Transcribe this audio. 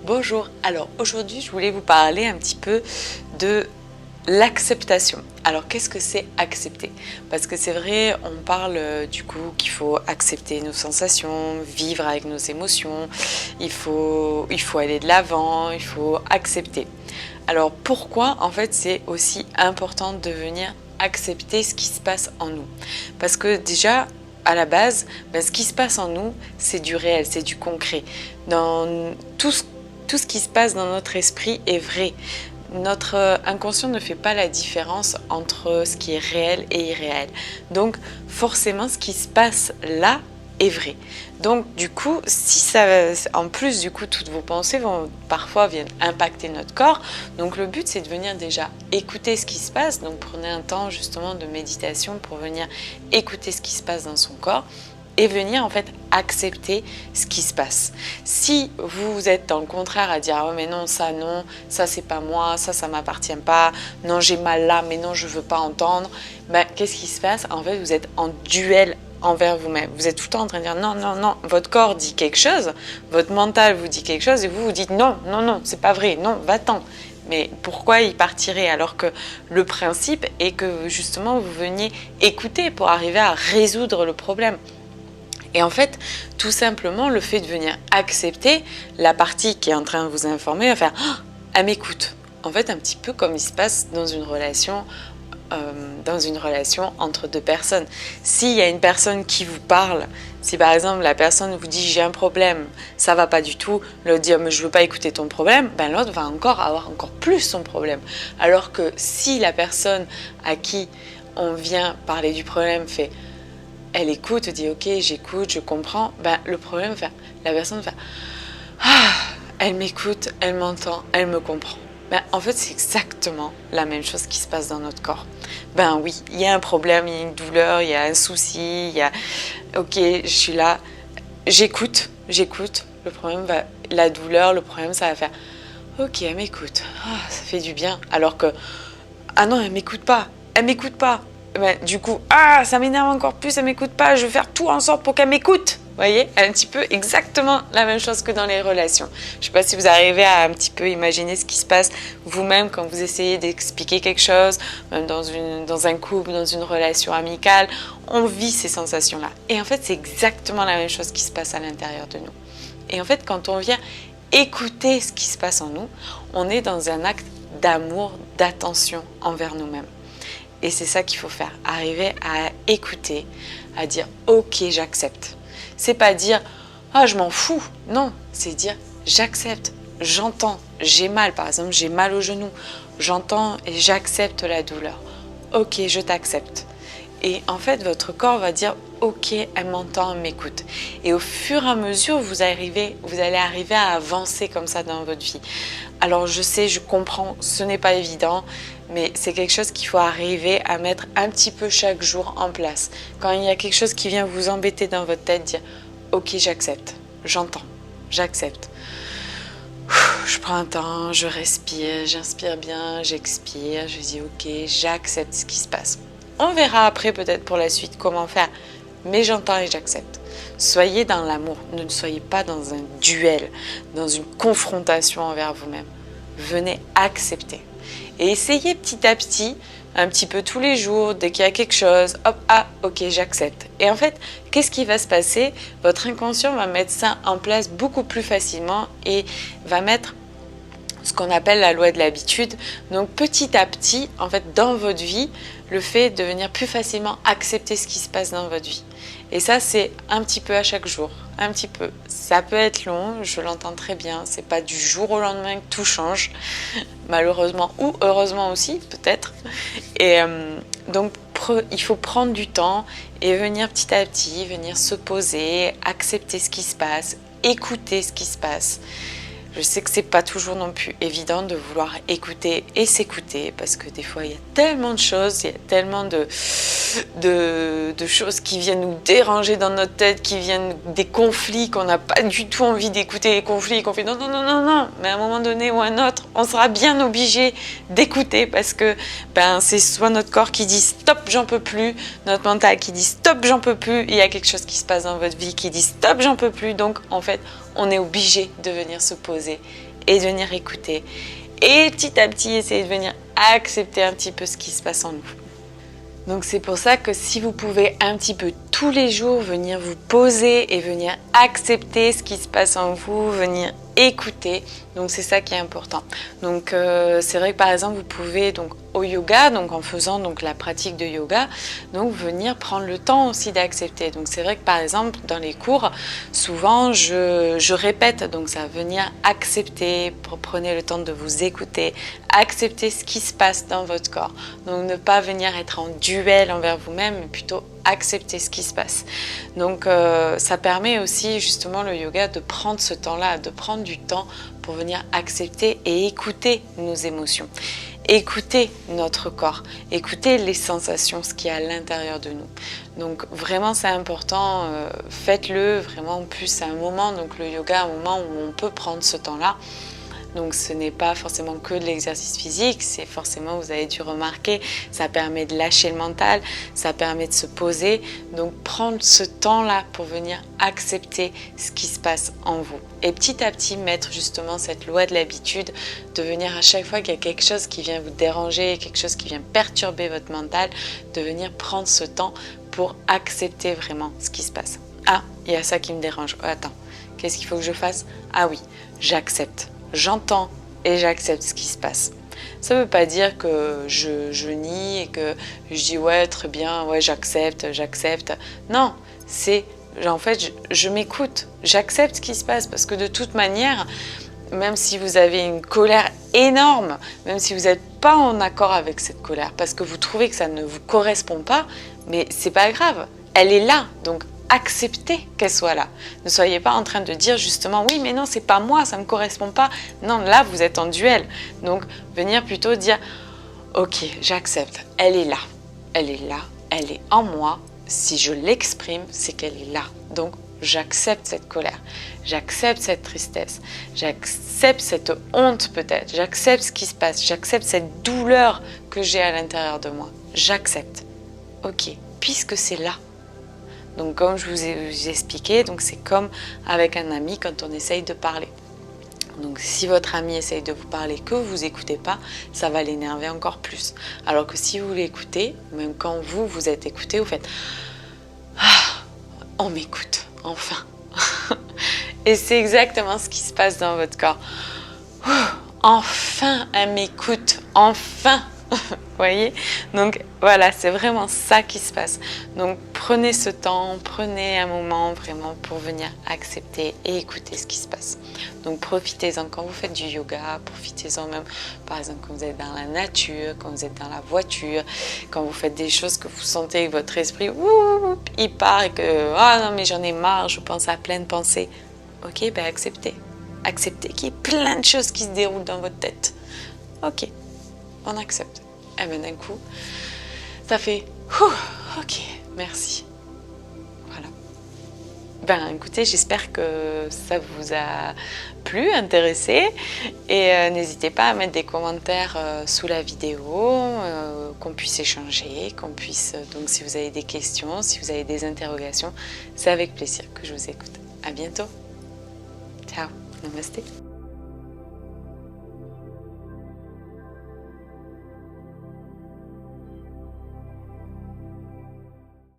Bonjour, alors aujourd'hui je voulais vous parler un petit peu de l'acceptation. Alors qu'est-ce que c'est accepter? Parce que c'est vrai, on parle du coup qu'il faut accepter nos sensations, vivre avec nos émotions, il faut aller de l'avant, il faut accepter. Alors pourquoi en fait c'est aussi important de venir accepter ce qui se passe en nous? Parce que déjà, à la base, ce qui se passe en nous, c'est du réel, c'est du concret. Dans tout ce qui se passe dans notre esprit est vrai. Notre inconscient ne fait pas la différence entre ce qui est réel et irréel. Donc forcément, ce qui se passe là est vrai. Donc du coup, si ça, en plus du coup, toutes vos pensées parfois viennent impacter notre corps. Donc le but, c'est de venir déjà écouter ce qui se passe. Donc prenez un temps justement de méditation pour venir écouter ce qui se passe dans son corps et venir en fait accepter ce qui se passe. Si vous êtes dans le contraire à dire oh mais non, ça c'est pas moi, ça m'appartient pas, non j'ai mal là mais non je veux pas entendre, qu'est-ce qui se passe? En fait vous êtes en duel envers vous-même. Vous êtes tout le temps en train de dire non, votre corps dit quelque chose, votre mental vous dit quelque chose et vous dites non, c'est pas vrai, non, va-t'en. Mais pourquoi y partirait alors que le principe est que justement vous veniez écouter pour arriver à résoudre le problème. Et en fait, tout simplement, le fait de venir accepter la partie qui est en train de vous informer, va faire « elle m'écoute ». En fait, un petit peu comme il se passe dans une relation entre deux personnes. S'il y a une personne qui vous parle, si par exemple la personne vous dit « j'ai un problème, ça va pas du tout », l'autre dit « mais je veux pas écouter ton problème », l'autre va avoir encore plus son problème. Alors que si la personne à qui on vient parler du problème fait elle écoute, dit ok, j'écoute, je comprends, le problème, la personne fait elle m'écoute, elle m'entend, elle me comprend. En fait, c'est exactement la même chose qui se passe dans notre corps. Oui, il y a un problème, il y a une douleur, il y a un souci, il y a ok, je suis là, j'écoute, le problème la douleur, le problème, ça va faire ok, elle m'écoute, ça fait du bien. Alors que non, elle m'écoute pas. Du coup, ça m'énerve encore plus, elle m'écoute pas, je vais faire tout en sorte pour qu'elle m'écoute. Vous voyez, un petit peu exactement la même chose que dans les relations. Je sais pas si vous arrivez à un petit peu imaginer ce qui se passe vous-même quand vous essayez d'expliquer quelque chose, même dans un couple, dans une relation amicale, on vit ces sensations-là. Et en fait, c'est exactement la même chose qui se passe à l'intérieur de nous. Et en fait, quand on vient écouter ce qui se passe en nous, on est dans un acte d'amour, d'attention envers nous-mêmes. Et c'est ça qu'il faut faire, arriver à écouter, à dire « ok, j'accepte ». C'est pas dire « ah, je m'en fous ». Non, c'est dire « j'accepte, j'entends, j'ai mal ». Par exemple, j'ai mal au genou, j'entends et j'accepte la douleur. Ok, je t'accepte. Et en fait, votre corps va dire « ok, elle m'entend, elle m'écoute ». Et au fur et à mesure, vous allez arriver à avancer comme ça dans votre vie. Alors je sais, je comprends, ce n'est pas évident, mais c'est quelque chose qu'il faut arriver à mettre un petit peu chaque jour en place. Quand il y a quelque chose qui vient vous embêter dans votre tête, dire « ok, j'accepte, j'entends, j'accepte ». Je prends un temps, je respire, j'inspire bien, j'expire, je dis « ok, j'accepte ce qui se passe ». On verra après peut-être pour la suite comment faire, mais j'entends et j'accepte. Soyez dans l'amour, ne soyez pas dans un duel, dans une confrontation envers vous-même. Venez accepter. Et essayez petit à petit, un petit peu tous les jours, dès qu'il y a quelque chose, hop, ok, j'accepte. Et en fait, qu'est-ce qui va se passer? Votre inconscient va mettre ça en place beaucoup plus facilement et va mettre ce qu'on appelle la loi de l'habitude. Donc petit à petit, en fait, dans votre vie, le fait de venir plus facilement accepter ce qui se passe dans votre vie. Et ça, c'est un petit peu à chaque jour, un petit peu. Ça peut être long, je l'entends très bien, c'est pas du jour au lendemain que tout change, malheureusement ou heureusement aussi, peut-être. Et donc, il faut prendre du temps et venir petit à petit, venir se poser, accepter ce qui se passe, écouter ce qui se passe. Je sais que c'est pas toujours non plus évident de vouloir écouter et s'écouter parce que des fois il y a tellement de choses, il y a tellement de choses qui viennent nous déranger dans notre tête, qui viennent des conflits qu'on n'a pas du tout envie d'écouter, les conflits qu'on fait non, mais à un moment donné ou à un autre, on sera bien obligé d'écouter parce que c'est soit notre corps qui dit stop, j'en peux plus, notre mental qui dit stop, j'en peux plus, il y a quelque chose qui se passe dans votre vie qui dit stop, j'en peux plus, donc en fait on est obligé de venir se poser et de venir écouter. Et petit à petit, essayer de venir accepter un petit peu ce qui se passe en nous. Donc c'est pour ça que si vous pouvez un petit peu tous les jours venir vous poser et venir accepter ce qui se passe en vous, venir écouter, donc c'est ça qui est important. Donc c'est vrai que par exemple vous pouvez donc au yoga, donc en faisant donc la pratique de yoga, donc venir prendre le temps aussi d'accepter. Donc c'est vrai que par exemple dans les cours, souvent je répète, donc ça va venir accepter, prenez le temps de vous écouter, accepter ce qui se passe dans votre corps. Donc ne pas venir être en duel envers vous-même, mais plutôt accepter ce qui se passe. Donc ça permet aussi justement le yoga de prendre ce temps-là, de prendre du temps pour venir accepter et écouter nos émotions, écouter notre corps, écouter les sensations, ce qu'il y a à l'intérieur de nous. Donc vraiment c'est important, faites-le vraiment. En plus c'est un moment, donc le yoga, un moment où on peut prendre ce temps-là. Donc ce n'est pas forcément que de l'exercice physique, c'est forcément, vous avez dû remarquer, ça permet de lâcher le mental, ça permet de se poser. Donc prendre ce temps-là pour venir accepter ce qui se passe en vous. Et petit à petit mettre justement cette loi de l'habitude, de venir à chaque fois qu'il y a quelque chose qui vient vous déranger, quelque chose qui vient perturber votre mental, de venir prendre ce temps pour accepter vraiment ce qui se passe. Ah, il y a ça qui me dérange. Oh, attends, qu'est-ce qu'il faut que je fasse? Ah oui, j'accepte. J'entends et j'accepte ce qui se passe. Ça ne veut pas dire que je nie et que je dis ouais très bien, ouais j'accepte. Non, c'est en fait je m'écoute, j'accepte ce qui se passe parce que de toute manière, même si vous avez une colère énorme, même si vous n'êtes pas en accord avec cette colère parce que vous trouvez que ça ne vous correspond pas, mais c'est pas grave, elle est là, donc acceptez qu'elle soit là. Ne soyez pas en train de dire justement oui mais non c'est pas moi, ça me correspond pas. Non, là vous êtes en duel. Donc venir plutôt dire ok j'accepte, elle est là, elle est en moi. Si je l'exprime c'est qu'elle est là. Donc j'accepte cette colère, j'accepte cette tristesse, j'accepte cette honte peut-être, j'accepte ce qui se passe, j'accepte cette douleur que j'ai à l'intérieur de moi. J'accepte. Ok, puisque c'est là. Donc comme je vous ai expliqué, donc c'est comme avec un ami quand on essaye de parler. Donc si votre ami essaye de vous parler que vous n'écoutez pas, ça va l'énerver encore plus. Alors que si vous l'écoutez, même quand vous êtes écouté, vous faites « Ah, on m'écoute, enfin !» Et c'est exactement ce qui se passe dans votre corps. « Enfin, elle m'écoute, enfin !» Vous voyez? Donc voilà, c'est vraiment ça qui se passe. Donc prenez ce temps, prenez un moment vraiment pour venir accepter et écouter ce qui se passe. Donc profitez-en quand vous faites du yoga, profitez-en même par exemple quand vous êtes dans la nature, quand vous êtes dans la voiture, quand vous faites des choses que vous sentez que votre esprit il part et que ah non mais j'en ai marre, je pense à plein de pensées. Ok, ben acceptez. Acceptez qu'il y ait plein de choses qui se déroulent dans votre tête. Ok. On accepte. Et bien d'un coup, ça fait ok, merci. Voilà. Ben écoutez, j'espère que ça vous a plu, intéressé. Et n'hésitez pas à mettre des commentaires sous la vidéo, qu'on puisse échanger, qu'on puisse. Donc si vous avez des questions, si vous avez des interrogations, c'est avec plaisir que je vous écoute. À bientôt. Ciao. Namasté.